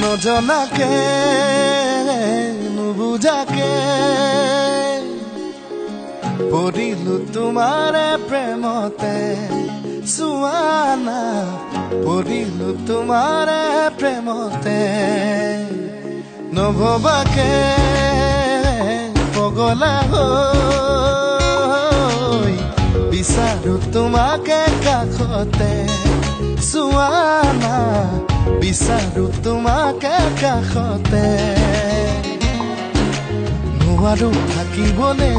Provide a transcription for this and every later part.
নজনাকে নুবুজাকে পৰিলো তোমাৰে প্ৰেমতে সুৱানা পৰিলো তোমাৰে প্ৰেমতে নভবাকে পগলা হৈ বিচাৰো তোমাকে কাষতে সুৱানা বিচাৰো তোমাকে কাষতে নোৱাৰো থাকিবলে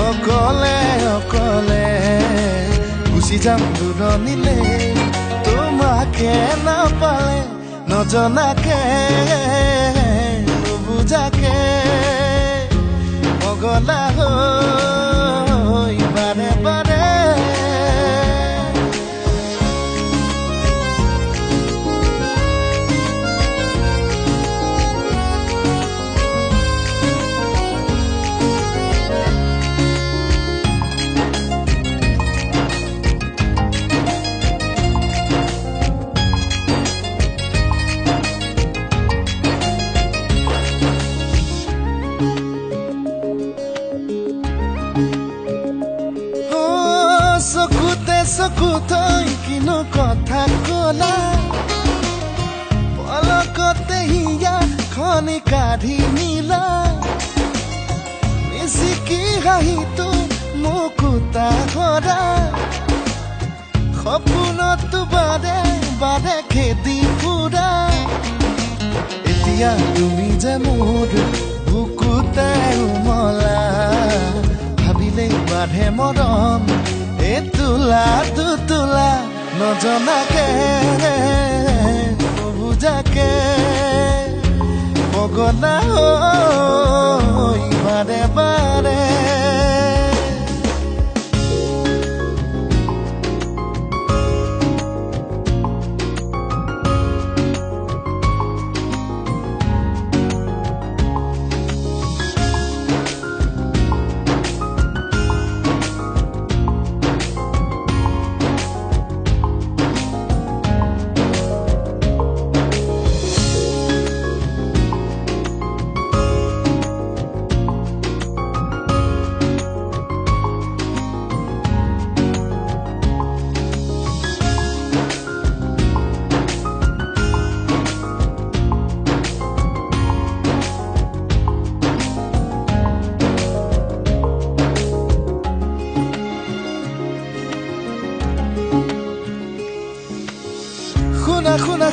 অকলে অকলে গুচি যাম দূৰণিলে তোমাকে নাপালে নজনাকে নুবুজাকে পগলা হৈ বাৰে বাৰে চকুতৈ কিনো কথা কলা পলকতে হিয়া খনি কাঢ়ি নিলা মিচিকি হাঁহিটো মুকুতা সৰা সপোনতো বাৰে বাৰে খেদি ফুৰা এতিয়া তুমি যে মোৰ বুকুতে উমলা ভাবিলেই বাঢ়ে মৰম তুলা তুলা নজনাকে নুবুজাকে পগলা হৈ বাৰে বাৰে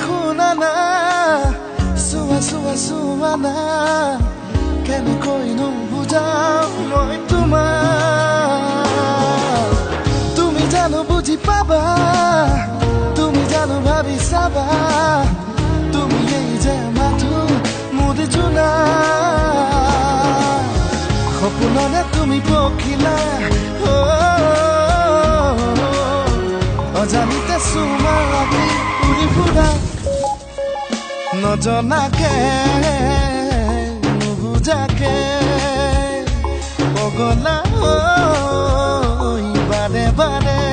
শুনা না চোৱা না কেনেকৈ নুবুজাও মই তোমাক তুমি জানো বুজি পাবা তুমি জানো ভাবি চাবা তুমি এই যে মাথো মোৰ জোনা সপোনতে তুমি পখিলা অজানিতে চুমা লাগি উৰি ফুৰা নজনাকে নুবুজাকে পগলা হৈ বাৰে বাৰে